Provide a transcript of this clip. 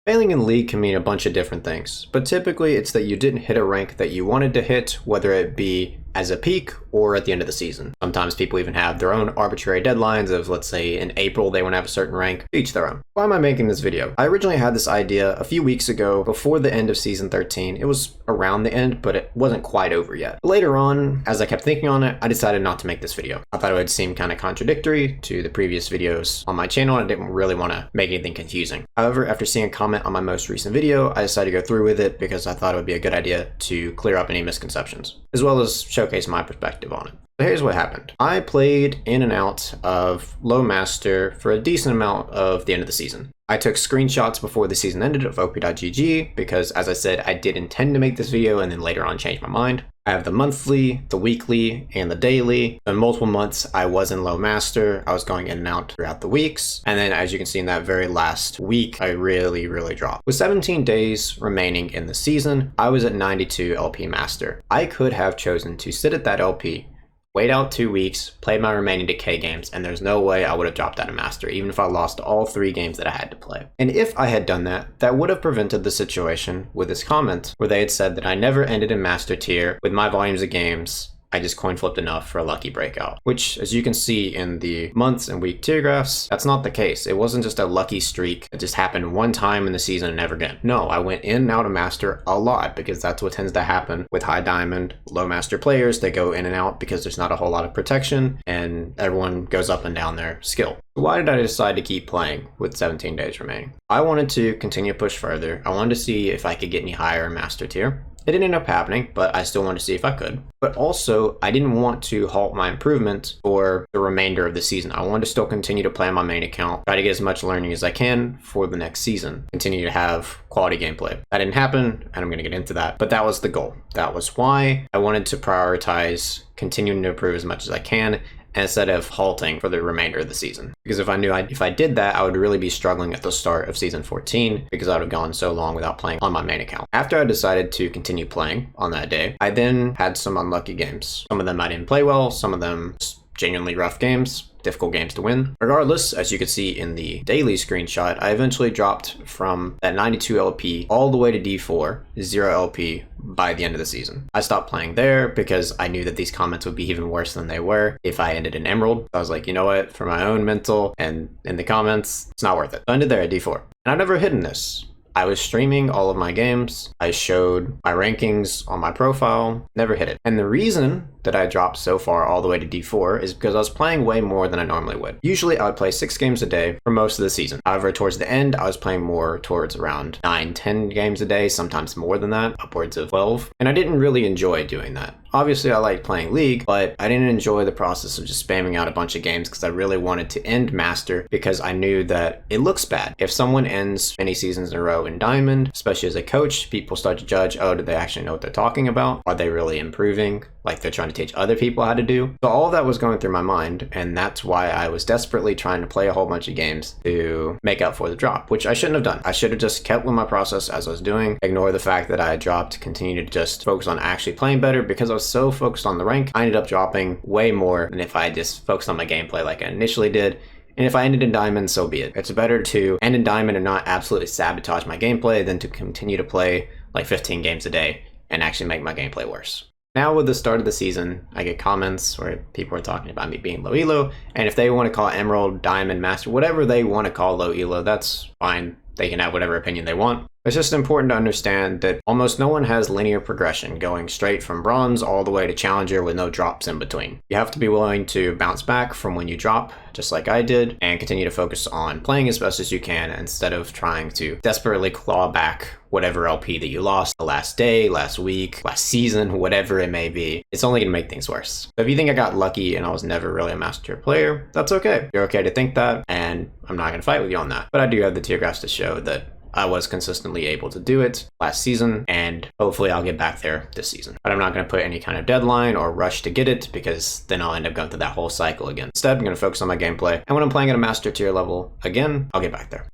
Failing in League can mean a bunch of different things, but typically it's that you didn't hit a rank that you wanted to hit, whether it be as a peak or at the end of the season. Sometimes people even have their own arbitrary deadlines of, let's say in April they want to have a certain rank, each their own. Why am I making this video? I originally had this idea a few weeks ago before the end of season 13. It was around the end, but it wasn't quite over yet. Later on, as I kept thinking on it, I decided not to make this video. I thought it would seem kind of contradictory to the previous videos on my channel, and I didn't really want to make anything confusing. However, after seeing a comment on my most recent video, I decided to go through with it because I thought it would be a good idea to clear up any misconceptions, as well as showcase my perspective on it. So here's what happened. I played in and out of low master for a decent amount of the end of the season. I took screenshots before the season ended of op.gg because, as I said, I did intend to make this video and then later on change my mind. I have the monthly, the weekly, and the daily. In multiple months, I was in low master. I was going in and out throughout the weeks. And then, as you can see in that very last week, I really dropped. With 17 days remaining in the season, I was at 92 LP master. I could have chosen to sit at that LP, wait out 2 weeks, play my remaining decay games, and there's no way I would have dropped out of master, even if I lost all 3 games that I had to play. And if I had done that, that would have prevented the situation with this comment, where they had said that I never ended in master tier with my volumes of games. I just coin flipped enough for a lucky breakout, which, as you can see in the months and week tier graphs, that's not the case. It wasn't just a lucky streak that just happened one time in the season and never again. No, I went in and out of master a lot because that's what tends to happen with high diamond, low master players. They go in and out because there's not a whole lot of protection and everyone goes up and down their skill. Why did I decide to keep playing with 17 days remaining? I wanted to continue to push further. I wanted to see if I could get any higher in master tier. It didn't end up happening, but I still wanted to see if I could. But also, I didn't want to halt my improvement for the remainder of the season. I wanted to still continue to play on my main account, try to get as much learning as I can for the next season, continue to have quality gameplay. That didn't happen, and I'm going to get into that, but that was the goal. That was why I wanted to prioritize continuing to improve as much as I can, instead of halting for the remainder of the season. Because if I knew if I did that, I would really be struggling at the start of season 14 because I would have gone so long without playing on my main account. After I decided to continue playing on that day, I then had some unlucky games. Some of them I didn't play well, some of them genuinely rough games, difficult games to win. Regardless, as you can see in the daily screenshot, I eventually dropped from that 92 LP all the way to D4, 0 LP by the end of the season. I stopped playing there because I knew that these comments would be even worse than they were if I ended in Emerald. I was like, you know what, for my own mental and in the comments, it's not worth it. So I ended there at D4. And I've never hidden this. I was streaming all of my games. I showed my rankings on my profile, never hit it. And the reason that I dropped so far all the way to D4 is because I was playing way more than I normally would. Usually I would play 6 games a day for most of the season. However, towards the end, I was playing more towards around 9, 10 games a day, sometimes more than that, upwards of 12. And I didn't really enjoy doing that. Obviously, I liked playing League, but I didn't enjoy the process of just spamming out a bunch of games because I really wanted to end Master because I knew that it looks bad. If someone ends many seasons in a row in Diamond, especially as a coach, people start to judge, oh, do they actually know what they're talking about? Are they really improving? Like they're trying to teach other people how to do. So all of that was going through my mind, and that's why I was desperately trying to play a whole bunch of games to make up for the drop, which I shouldn't have done. I should have just kept with my process as I was doing, ignore the fact that I had dropped, continue to just focus on actually playing better. Because I was so focused on the rank, I ended up dropping way more than if I just focused on my gameplay like I initially did. And if I ended in Diamond, so be it. It's better to end in Diamond and not absolutely sabotage my gameplay than to continue to play like 15 games a day and actually make my gameplay worse. Now with the start of the season, I get comments where people are talking about me being low elo, and if they want to call Emerald, Diamond, Master, whatever they want to call low elo, that's fine. They can have whatever opinion they want. It's just important to understand that almost no one has linear progression going straight from bronze all the way to challenger with no drops in between. You have to be willing to bounce back from when you drop, just like I did, and continue to focus on playing as best as you can instead of trying to desperately claw back whatever LP that you lost the last day, last week, last season, whatever it may be. It's only going to make things worse. So if you think I got lucky and I was never really a master tier player, that's okay. You're okay to think that, and I'm not going to fight with you on that. But I do have the tier graphs to show that I was consistently able to do it last season, and hopefully I'll get back there this season. But I'm not going to put any kind of deadline or rush to get it because then I'll end up going through that whole cycle again. Instead, I'm going to focus on my gameplay, and when I'm playing at a master tier level again, I'll get back there.